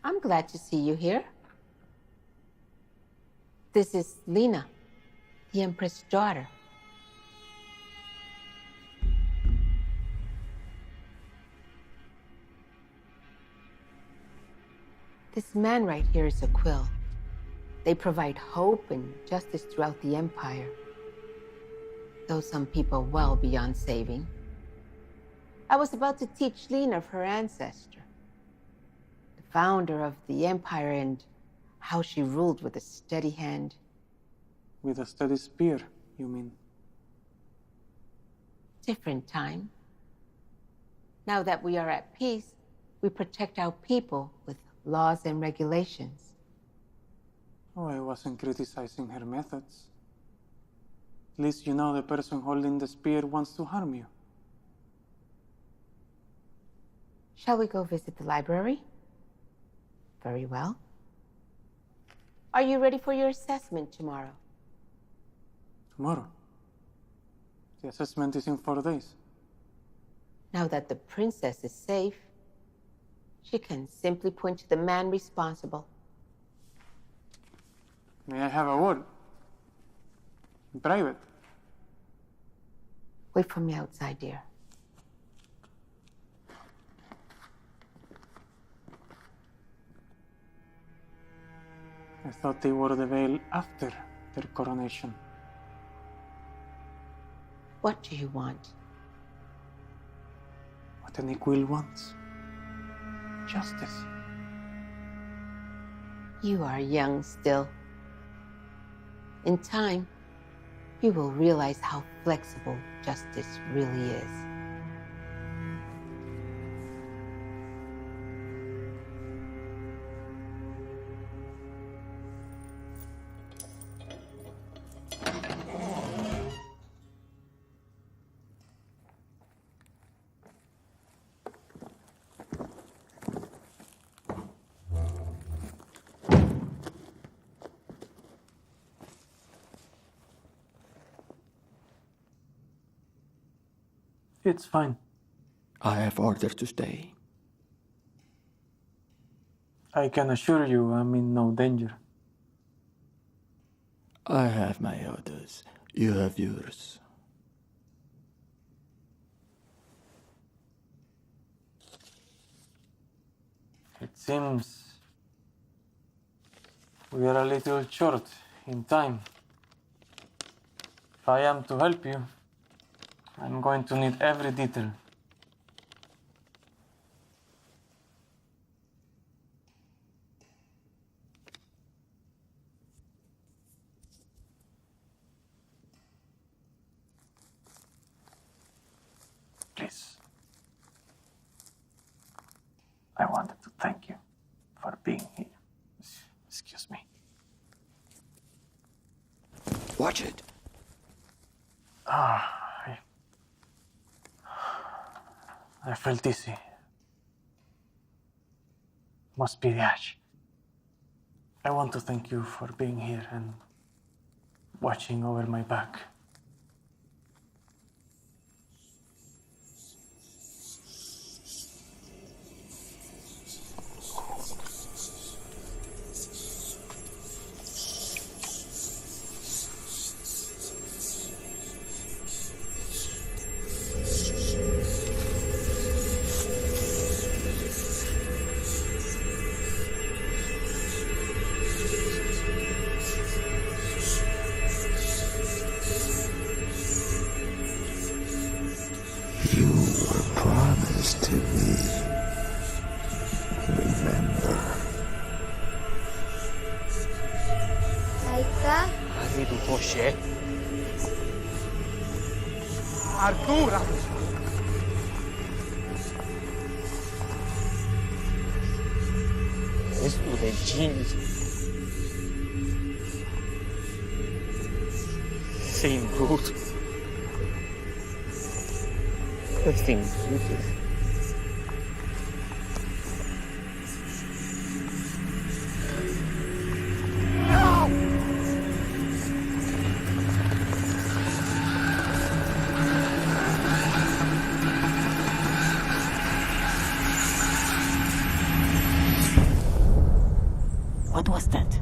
I'm glad to see you here. This is Lena, the Empress' daughter. This man right here is a quill. They provide hope and justice throughout the Empire, though some people well beyond saving. I was about to teach Lena of her ancestor, the founder of the Empire, and how she ruled with a steady hand. With a steady spear, you mean? Different time. Now that we are at peace, we protect our people with laws and regulations. Oh, I wasn't criticizing her methods. At least you know the person holding the spear wants to harm you. Shall we go visit the library? Very well. Are you ready for your assessment tomorrow? Tomorrow? The assessment is in 4 days. Now that the princess is safe, she can simply point to the man responsible. May I have a word? In private? Wait for me outside, dear. I thought they wore the veil after their coronation. What do you want? What any quill wants. Justice. You are young still. In time, you will realize how flexible justice really is. It's fine. I have orders to stay. I can assure you I'm in no danger. I have my orders. You have yours. It seems we are a little short in time. If I am to help you, I'm going to need every detail. Please. I wanted to thank you for being here. Excuse me. Watch it. I felt dizzy. Must be the ash. I want to thank you for being here and watching over my back. To me, remember. Aika? Arridu Toshe. Artura! Esto de jeans. Sem good. Sem good. What was that?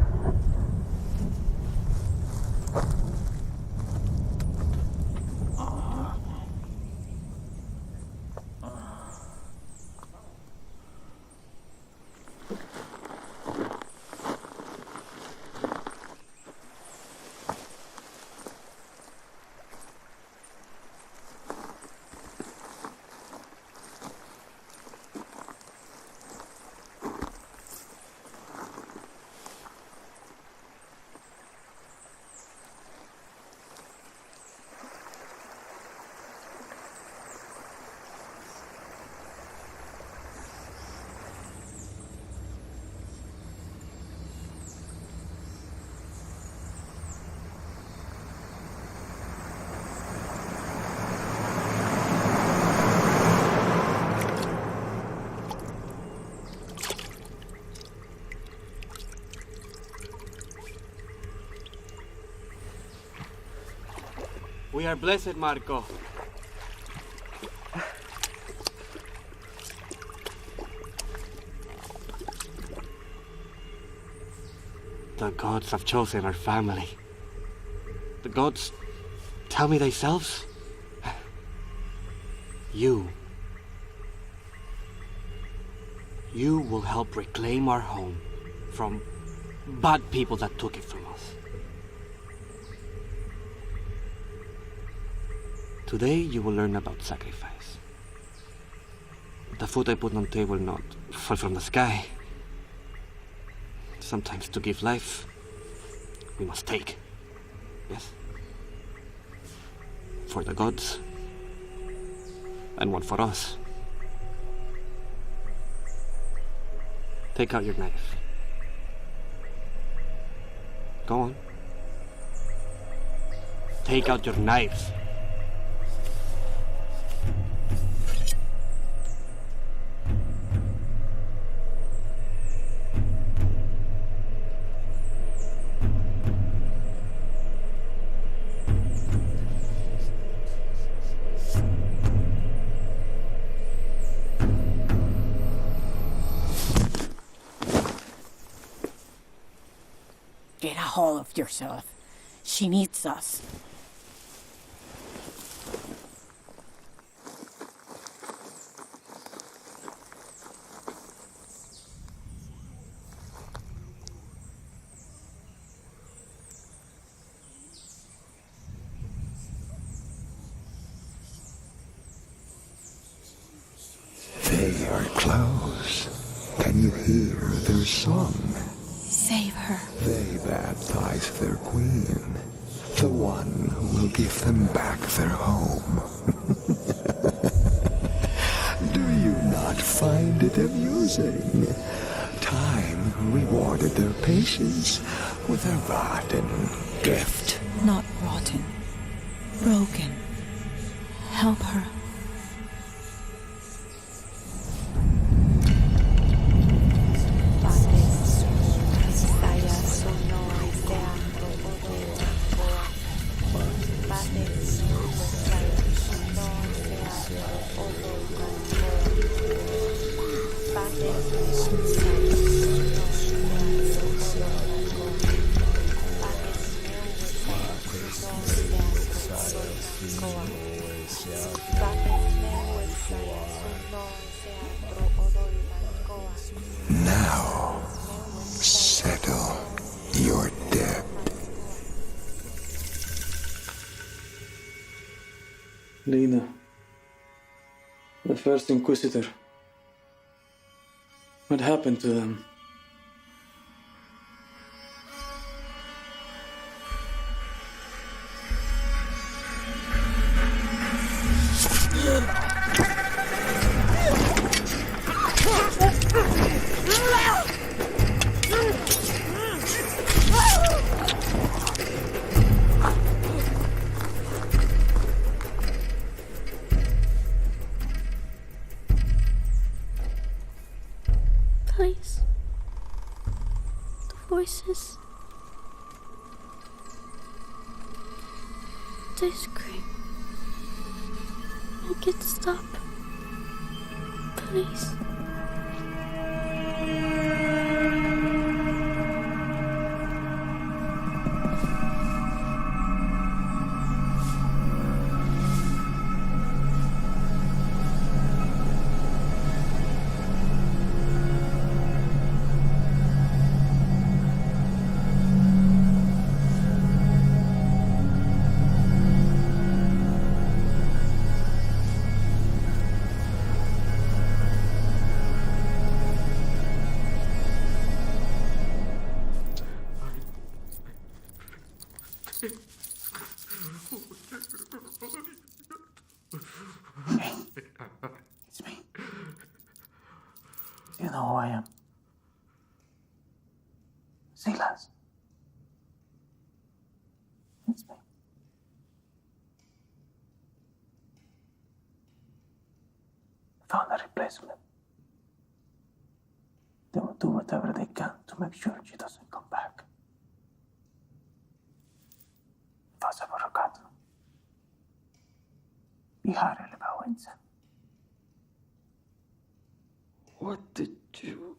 We are blessed, Marco. The gods have chosen our family. The gods tell me themselves. You will help reclaim our home from bad people that took it from us. Today you will learn about sacrifice. The food I put on the table not fall from the sky. Sometimes to give life, we must take. Yes? For the gods, and one for us. Take out your knife. Go on. Take out your knives. Get a hold of yourself. She needs us. They are close. Can you hear their song? Save her. They baptize their queen, the one who will give them back their home. Do you not find it amusing? Time rewarded their patience with a rotten gift. Not rotten. Broken. Help her. Now, settle your debt. Lena, the first Inquisitor. What happened to them? Please. The voices. They scream. Make it stop. Please. You know who I am. Silas. It's me. Found a replacement. They will do whatever they can to make sure she doesn't come back. Fazza Borrocato. Bihar Elevawenza. What did you...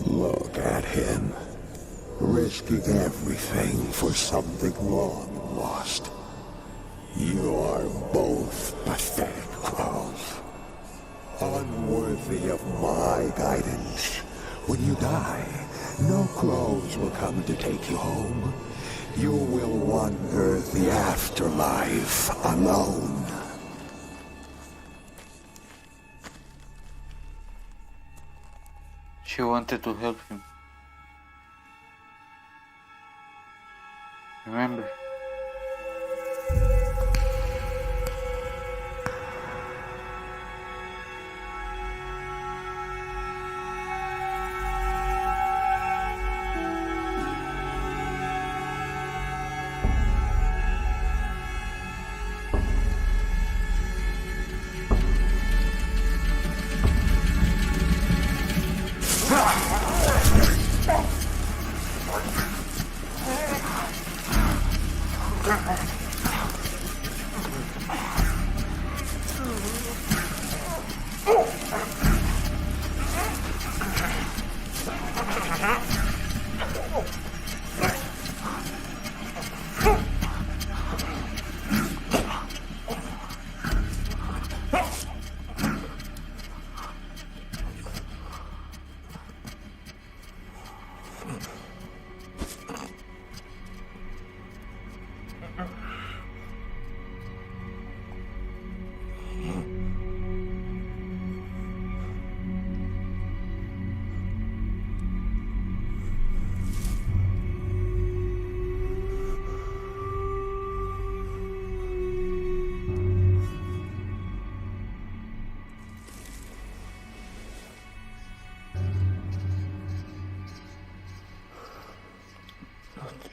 Look at him, risking everything for something long lost. You are both pathetic crows, unworthy of my guidance. When you die, no crows will come to take you home. You will wander the afterlife alone. She wanted to help him. Remember?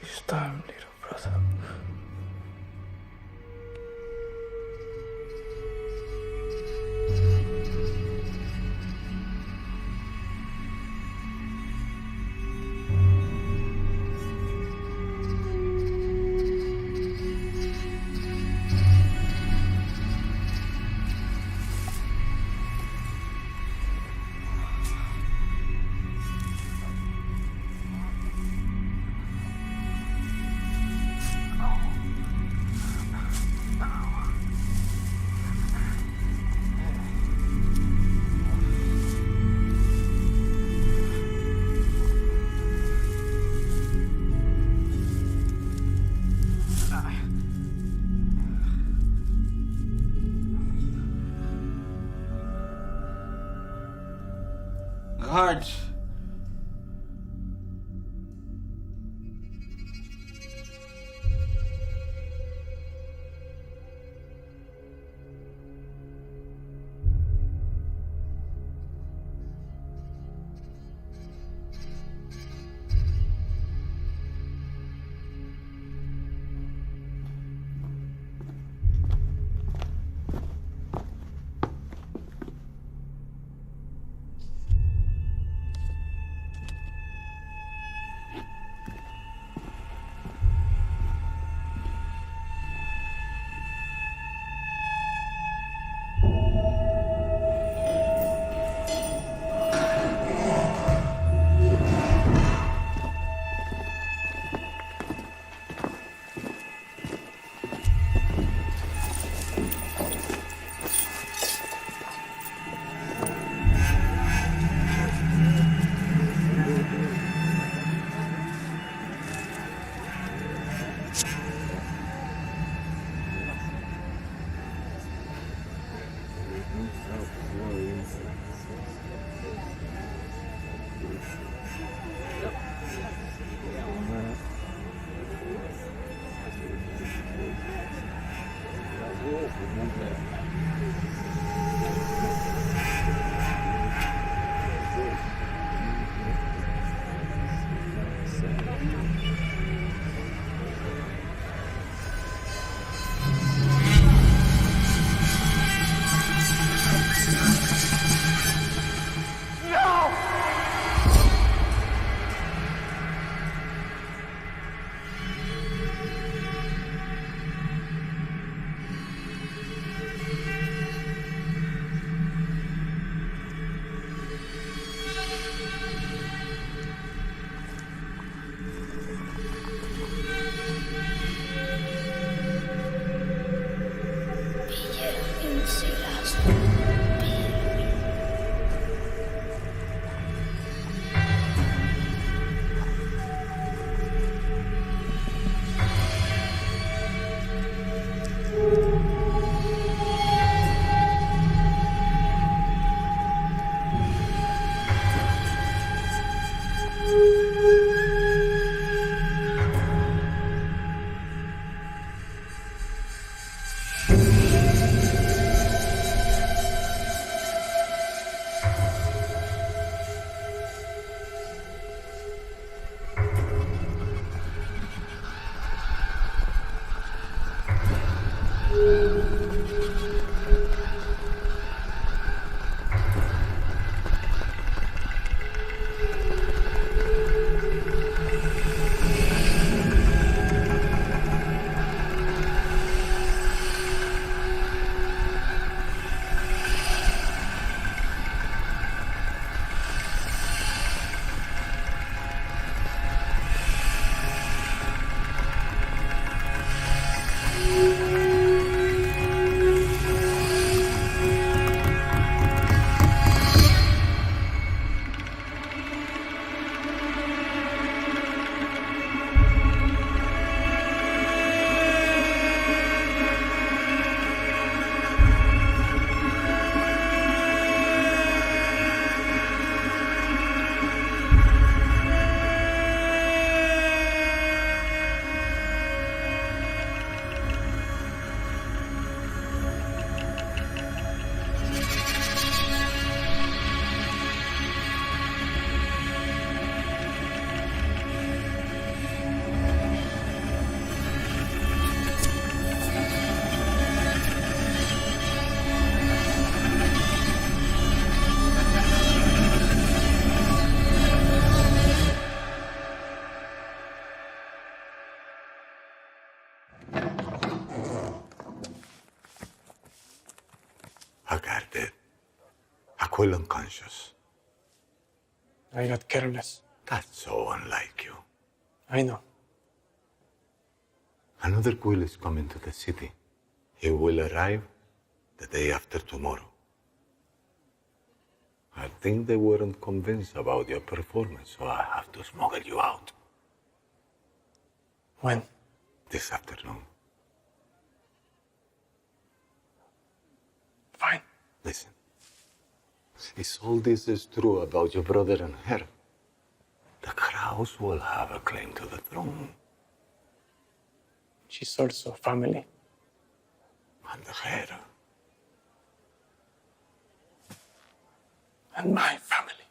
This time, little brother. Guards! quill unconscious. I got careless. That's so unlike you. I know. Another quill is coming to the city. He will arrive the day after tomorrow. I think they weren't convinced about your performance, so I have to smuggle you out. When? This afternoon. Fine. Listen. If all this is true about your brother and her, the Kraus will have a claim to the throne. She's also family. And the hair. And my family.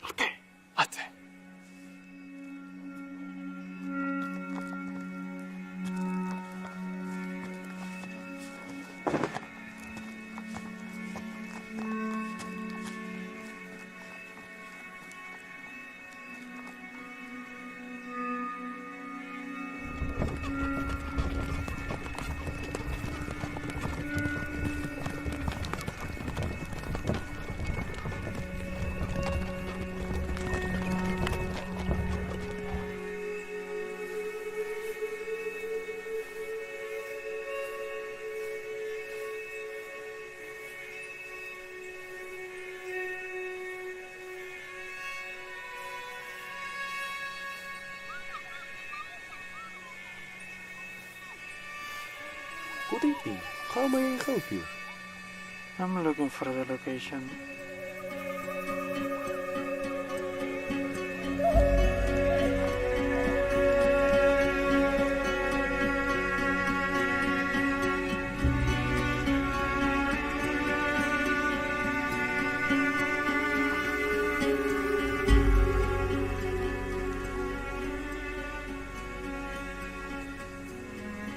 Okay. Ate. Good evening. How may I help you? I'm looking for the location.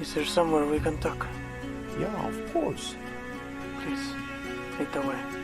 Is there somewhere we can talk? Yeah, of course. Please, lead the way.